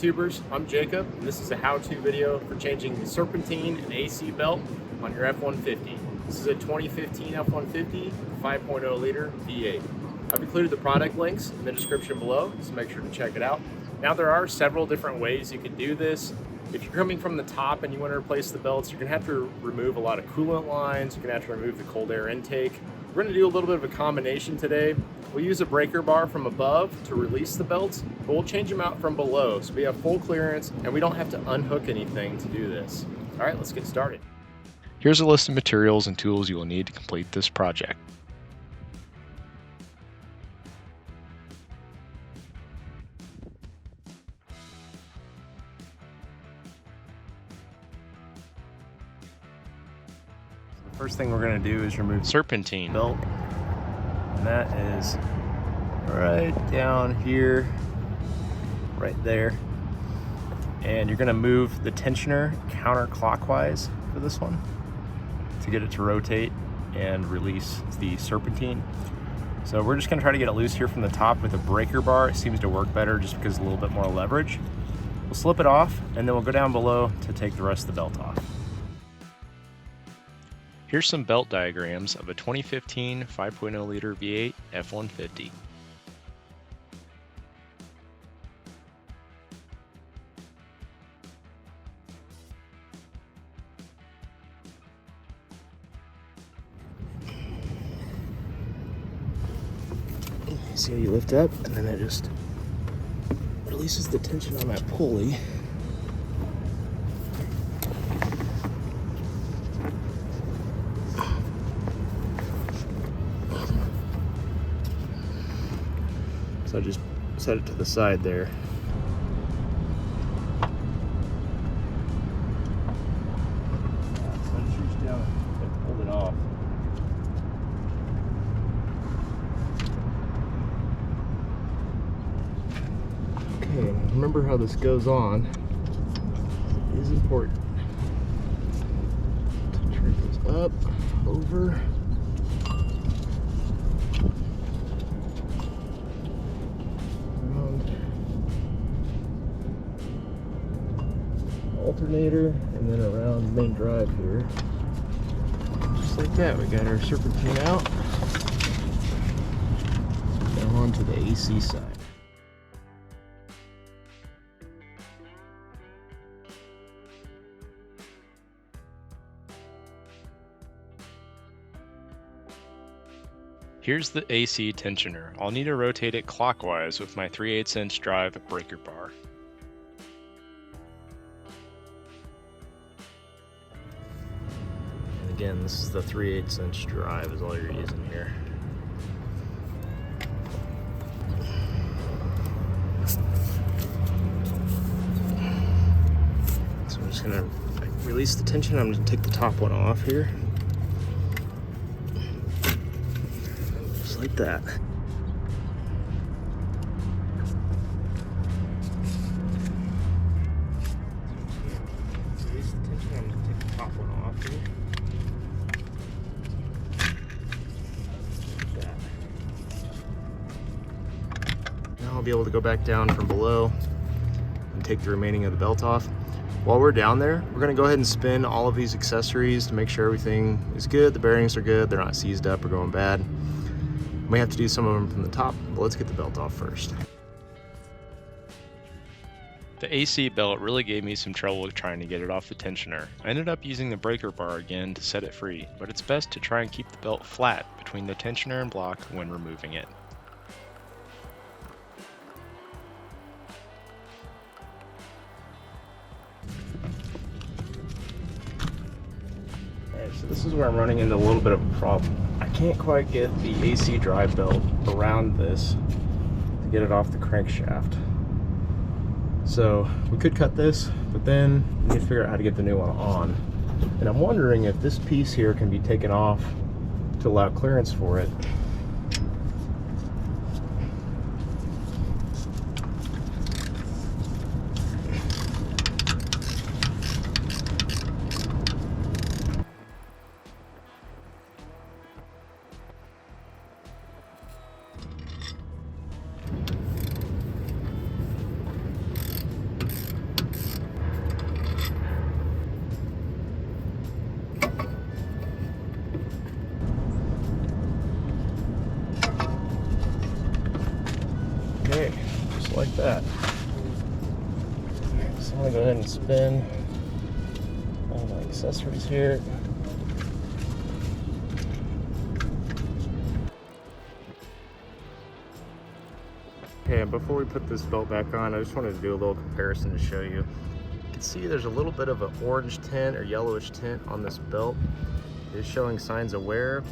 YouTubers, I'm Jacob, and this is a how-to video for changing the Serpentine AC belt on your F-150. This is a 2015 F-150 5.0 liter V8. I've included the product links in the description below, so make sure to check it out. Now there are several different ways you can do this. If you're coming from the top and you want to replace the belts, you're going to have to remove a lot of coolant lines, you're going to have to remove the cold air intake. We're going to do a little bit of a combination today. We'll use a breaker bar from above to release the belts, but we'll change them out from below so we have full clearance and we don't have to unhook anything to do this. All right, let's get started. Here's a list of materials and tools you will need to complete this project. First thing we're going to do is remove Serpentine belt, and that is right down here, right there. And you're going to move the tensioner counterclockwise for this one to get it to rotate and release the serpentine. So we're just going to try to get it loose here from the top with a breaker bar. It seems to work better just because a little bit more leverage. We'll slip it off and then we'll go down below to take the rest of the belt off. Here's some belt diagrams of a 2015 5.0 liter V8 F-150. See how you lift up and then it just releases the tension on that pulley. So I just set it to the side there. So I just reach down and pull it off. Okay, remember how this goes on. It is important to turn this up, over. Alternator, and then around the main drive here. Just like that, we got our serpentine out. Now on to the AC side. Here's the AC tensioner. I'll need to rotate it clockwise with my 3/8" drive breaker bar. Again, this is the 3/8" drive is all you're using here. So I'm just gonna release the tension. I'm gonna take the top one off here. Just like that. Release the tension. I'm gonna take the top one off here. I'll be able to go back down from below and take the remaining of the belt off. While we're down there, we're going to go ahead and spin all of these accessories to make sure everything is good, the bearings are good, they're not seized up or going bad. We may have to do some of them from the top, but let's get the belt off first. The AC belt really gave me some trouble with trying to get it off the tensioner. I ended up using the breaker bar again to set it free, but it's best to try and keep the belt flat between the tensioner and block when removing it. So this is where I'm running into a little bit of a problem. I can't quite get the AC drive belt around this to get it off the crankshaft. So we could cut this, but then we need to figure out how to get the new one on. And I'm wondering if this piece here can be taken off to allow clearance for it. Okay, just like that. So I'm gonna go ahead and spin all my accessories here. Okay, and before we put this belt back on, I just wanted to do a little comparison to show you. You can see there's a little bit of an orange tint or yellowish tint on this belt. It is showing signs of wear.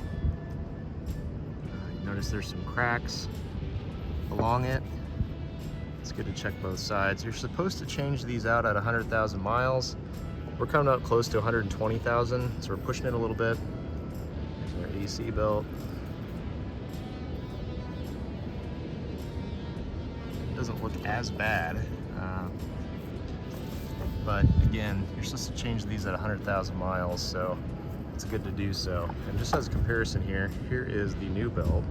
You notice there's some cracks along it. It's good to check both sides. You're supposed to change these out at 100,000 miles. We're coming up close to 120,000, so we're pushing it a little bit. There's our AC belt. It doesn't look as bad, but again, you're supposed to change these at 100,000 miles, so it's good to do so. And just as a comparison here is the new belt.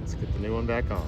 Let's get the new one back on.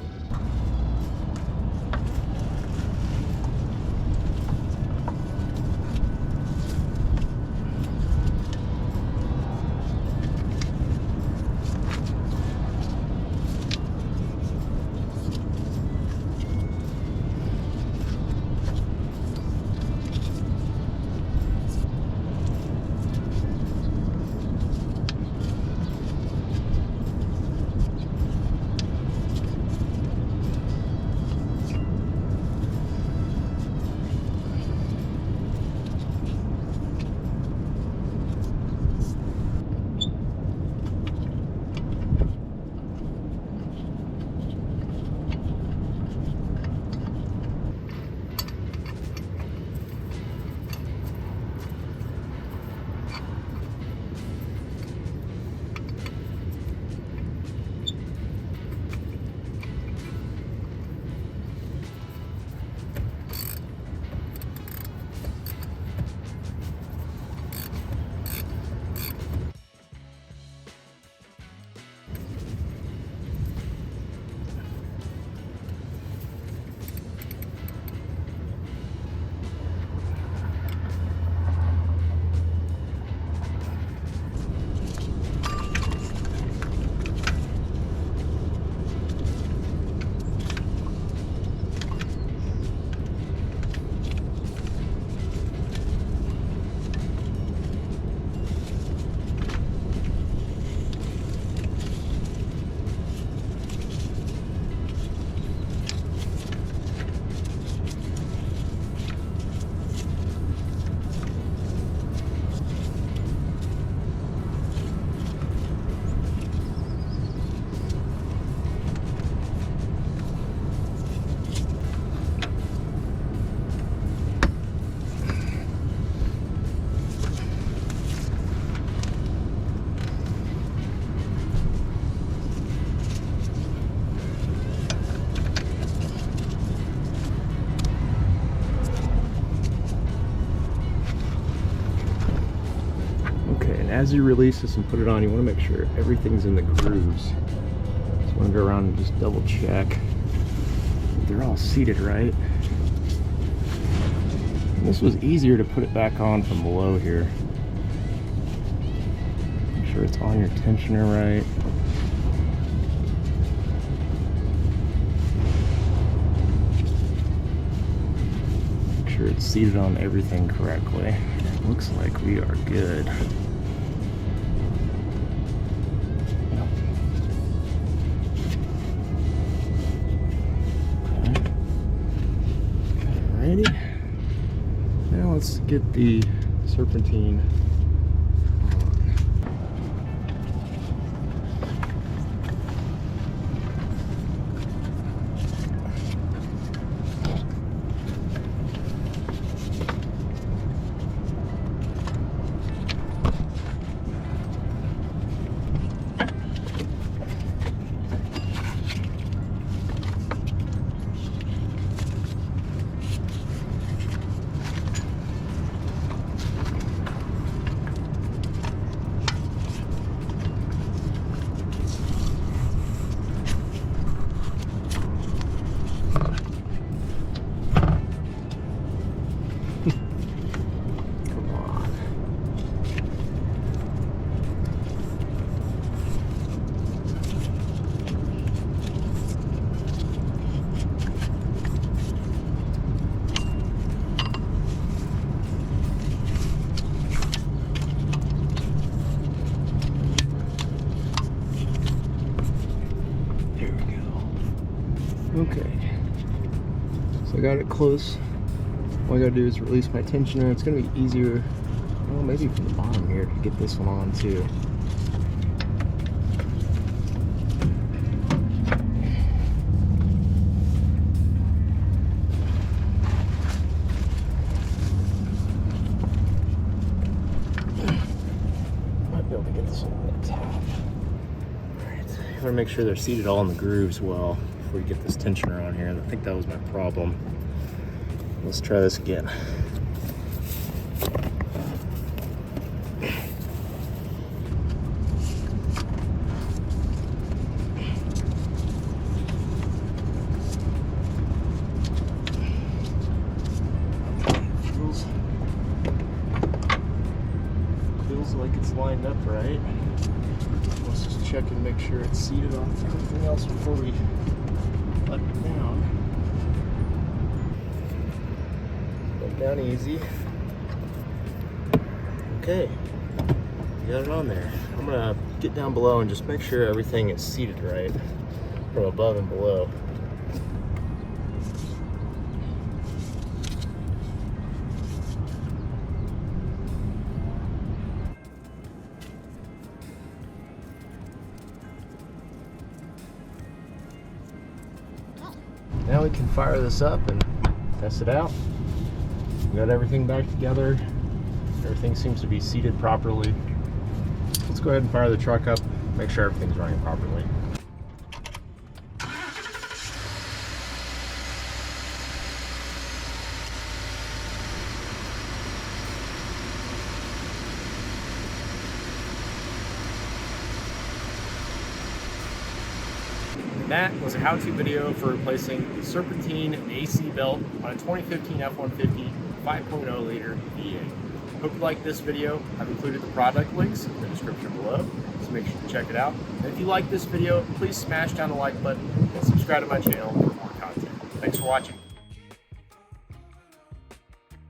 As you release this and put it on, you want to make sure everything's in the grooves. So I want to go around and just double check that they're all seated right. And this was easier to put it back on from below here. Make sure it's on your tensioner right. Make sure it's seated on everything correctly. It looks like we are good. Alrighty, now let's get the Serpentine on. Okay, so I got it close. All I gotta do is release my tensioner. It's gonna be easier, well, maybe from the bottom here to get this one on too. Might be able to get this one on the top. Alright, you wanna make sure they're seated all in the grooves well before you get this tensioner on here. I think that was my problem. Let's try this again. Feels like it's lined up right. Let's just check and make sure it's seated on everything else before we let it down. Down easy. Okay, got it on there. I'm gonna get down below and just make sure everything is seated right from above and below. Now we can fire this up and test it out. We got everything back together. Everything seems to be seated properly. Let's go ahead and fire the truck up, make sure everything's running properly. That was a how-to video for replacing the Serpentine AC belt on a 2015 F-150 5.0 liter V8. Hope you liked this video. I've included the product links in the description below, so make sure to check it out. And if you like this video, please smash down the like button and subscribe to my channel for more content. Thanks for watching.